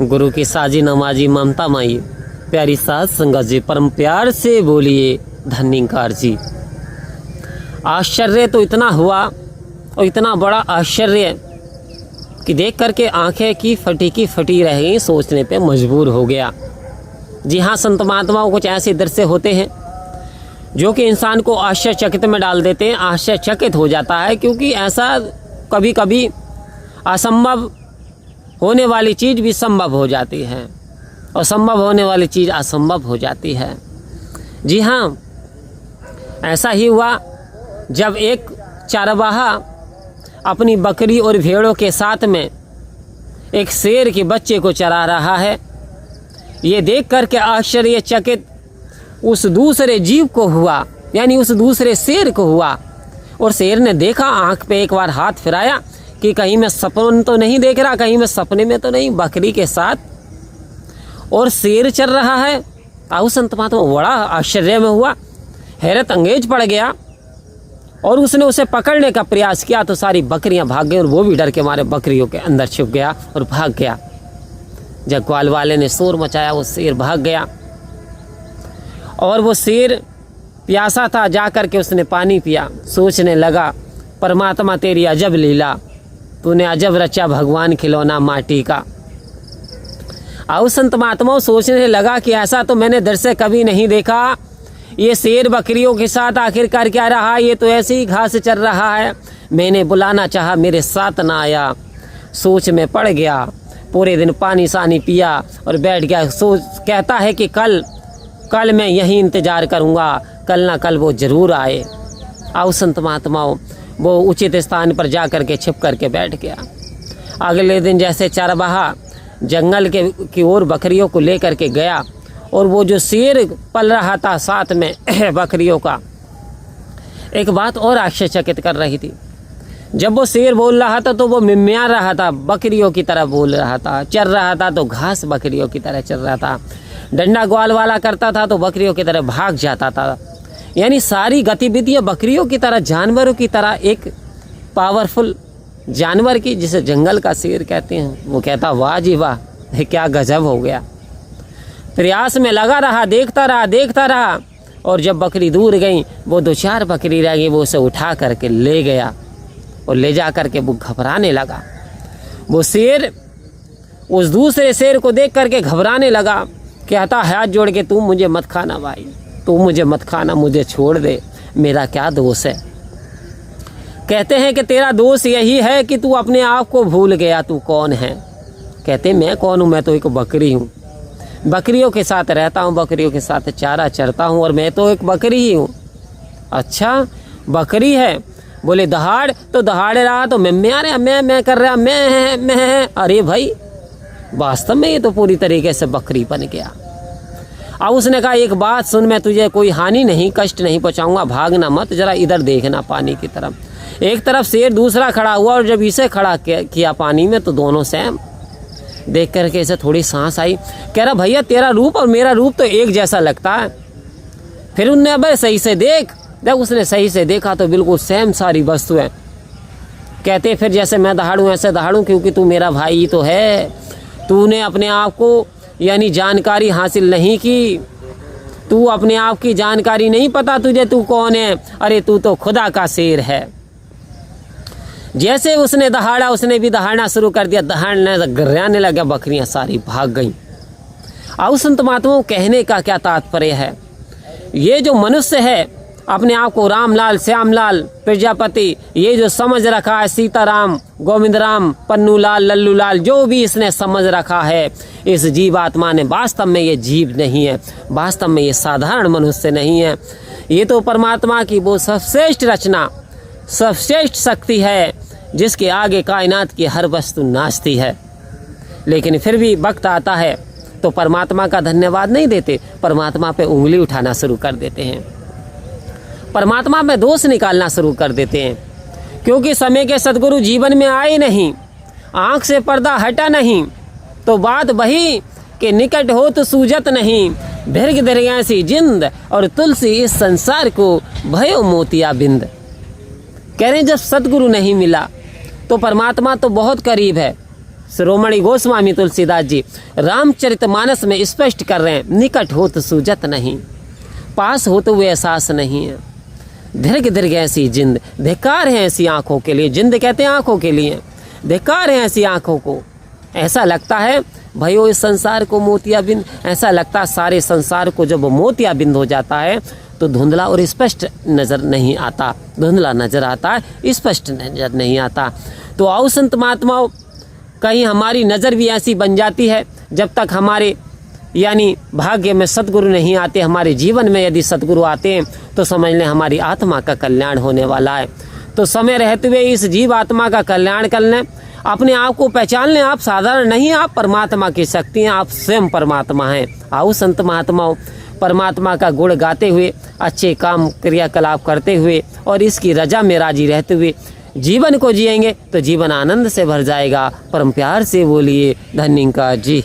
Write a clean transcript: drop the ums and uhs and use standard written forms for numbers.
गुरु की साजी नमाजी ममता माई, प्यारी साथ संगत जी, परम प्यार से बोलिए धन्यकार जी। आश्चर्य तो इतना हुआ और इतना बड़ा आश्चर्य कि देख करके आंखें की फटी रह गई, सोचने पे मजबूर हो गया। जी हाँ, संत महात्माओं कुछ ऐसे दृश्य होते हैं जो कि इंसान को आश्चर्यचकित में डाल देते हैं, आश्चर्यचकित हो जाता है, क्योंकि ऐसा कभी कभी असंभव होने वाली चीज़ भी संभव हो जाती है और संभव होने वाली चीज़ असंभव हो जाती है। जी हाँ, ऐसा ही हुआ जब एक चरवाहा अपनी बकरी और भेड़ों के साथ में एक शेर के बच्चे को चरा रहा है। ये देख करके आश्चर्यचकित उस दूसरे जीव को हुआ, यानी उस दूसरे शेर को हुआ। और शेर ने देखा, आंख पे एक बार हाथ फिराया कि कहीं मैं सपन तो नहीं देख रहा, कहीं मैं सपने में तो नहीं, बकरी के साथ और शेर चल रहा है। आओ संत महात्मा बड़ा आश्चर्य में हुआ, हैरत अंगेज पड़ गया और उसने उसे पकड़ने का प्रयास किया तो सारी बकरियां भाग गई और वो भी डर के मारे बकरियों के अंदर छिप गया और भाग गया। जब ग्वाल वाले ने शोर मचाया, वो शेर भाग गया और वो शेर प्यासा था, जा करके उसने पानी पिया। सोचने लगा, परमात्मा तेरी अजब लीला, तूने अजब रचा भगवान खिलौना माटी का। आओ संत महात्माओं, सोचने लगा कि ऐसा तो मैंने दृश्य कभी नहीं देखा। ये शेर बकरियों के साथ आखिरकार क्या रहा, ये तो ऐसे ही घास चल रहा है। मैंने बुलाना चाहा, मेरे साथ ना आया। सोच में पड़ गया, पूरे दिन पानी सानी पिया और बैठ गया। सोच कहता है कि कल मैं यही इंतज़ार करूँगा, कल ना कल वो ज़रूर आए। आओ संत महात्माओं, वो उचित स्थान पर जा कर के छिप कर के बैठ गया। अगले दिन जैसे चरवाहा जंगल की ओर बकरियों को ले कर के गया और वो जो शेर पल रहा था साथ में बकरियों का, एक बात और आश्चर्यचकित कर रही थी। जब वो शेर बोल रहा था तो वो मिमिया रहा था, बकरियों की तरह बोल रहा था। चल रहा था तो घास बकरियों की तरह चल रहा था। डंडा ग्वाल वाला करता था तो बकरियों की तरह भाग जाता था। यानी सारी गतिविधियां बकरियों की तरह, जानवरों की तरह, एक पावरफुल जानवर की, जिसे जंगल का शेर कहते हैं। वो कहता, वाह जी वाह, क्या गजब हो गया। प्रयास में लगा रहा, देखता रहा और जब बकरी दूर गई, वो 2-4 बकरी रह गई, वो उसे उठा करके ले गया और ले जा करके वो घबराने लगा। वो शेर उस दूसरे शेर को देख करके घबराने लगा, कहता, हाथ जोड़ के, तू मुझे मत खाना भाई, तू मुझे मत खाना, मुझे छोड़ दे, मेरा क्या दोष है। कहते हैं कि तेरा दोष यही है कि तू अपने आप को भूल गया, तू कौन है। कहते, मैं कौन हूँ, मैं तो एक बकरी हूँ, बकरियों के साथ रहता हूँ, बकरियों के साथ चारा चरता हूँ और मैं तो एक बकरी ही हूँ। अच्छा, बकरी है, बोले दहाड़, तो दहाड़ रहा तो मैं आ रहा, मैं कर रहा, मैं। अरे भाई, वास्तव में ये तो पूरी तरीके से बकरी बन गया। अब उसने कहा, एक बात सुन, मैं तुझे कोई हानि नहीं, कष्ट नहीं पहुँचाऊंगा, भागना मत, जरा इधर देखना पानी की तरफ। एक तरफ शेर, दूसरा खड़ा हुआ और जब इसे खड़ा किया पानी में तो दोनों सेम। देख करके इसे थोड़ी सांस आई। कह रहा, भैया तेरा रूप और मेरा रूप तो एक जैसा लगता है। फिर उनने, अबे सही से देख। जब उसने सही से देखा तो बिल्कुल सेम सारी वस्तुएं। कहते, फिर जैसे मैं दहाड़ूं ऐसे दहाड़ूं, क्योंकि तू मेरा भाई तो है। तूने अपने आप को यानी जानकारी हासिल नहीं की, तू अपने आप की जानकारी नहीं पता तुझे, तू कौन है। अरे तू तो खुदा का शेर है। जैसे उसने दहाड़ा, उसने भी दहाड़ना शुरू कर दिया। दहाड़ने गिराने लगा, बकरियां सारी भाग गईं। अब संत महात्माओं, कहने का क्या तात्पर्य है, ये जो मनुष्य है अपने आप को रामलाल, श्यामलाल, प्रजापति, ये जो समझ रखा है, सीताराम, गोविंद राम, पन्नूलाल, लल्लूलाल, जो भी इसने समझ रखा है, इस जीवात्मा ने वास्तव में ये जीव नहीं है, वास्तव में ये साधारण मनुष्य नहीं है। ये तो परमात्मा की वो सर्वश्रेष्ठ रचना, सर्वश्रेष्ठ शक्ति है, जिसके आगे कायनात की हर वस्तु नाचती है। लेकिन फिर भी वक्त आता है तो परमात्मा का धन्यवाद नहीं देते, परमात्मा पे उंगली उठाना शुरू कर देते हैं, परमात्मा में दोष निकालना शुरू कर देते हैं। क्योंकि समय के सद्गुरु जीवन में आए नहीं, आँख से पर्दा हटा नहीं, तो बात वही कि निकट हो तो सूझत नहीं, भृग दरियासी जिंद और तुलसी इस संसार को भयो मोतिया बिंद। कह रहे जब सद्गुरु नहीं मिला तो परमात्मा तो बहुत करीब है, शिरोमणि गोस्वामी तुलसीदास जी रामचरितमानस में स्पष्ट कर रहे हैं, निकट हो तो सूझत नहीं, पास हो तो वो एहसास नहीं है। दीर्घ दीर्घ ऐसी जिंद, धिक्कार है ऐसी आंखों के लिए। जिंद कहते हैं आंखों के लिए, धिक्कार है ऐसी आंखों को। ऐसा लगता है भयो इस संसार को मोतियाबिंद, ऐसा लगता है सारे संसार को जब मोतियाबिंद हो जाता है तो धुंधला और स्पष्ट नज़र नहीं आता, धुंधला नज़र आता है, स्पष्ट नज़र नहीं आता। तो आओ संत महात्माओं, कहीं हमारी नज़र भी ऐसी बन जाती है, जब तक हमारे यानी भाग्य में सतगुरु नहीं आते, हमारे जीवन में यदि सतगुरु आते हैं तो समझ लें हमारी आत्मा का कल्याण होने वाला है। तो समय रहते हुए इस जीव आत्मा का कल्याण कर लें, अपने आप को पहचान लें, आप साधारण नहीं, आप परमात्मा की शक्ति हैं, आप स्वयं परमात्मा हैं। आओ संत महात्माओं, परमात्मा का गुण गाते हुए, अच्छे काम क्रियाकलाप करते हुए और इसकी रजा में राजी रहते हुए जीवन को जिएंगे तो जीवन आनंद से भर जाएगा। परम प्यार से बोलिए धन्य का जी।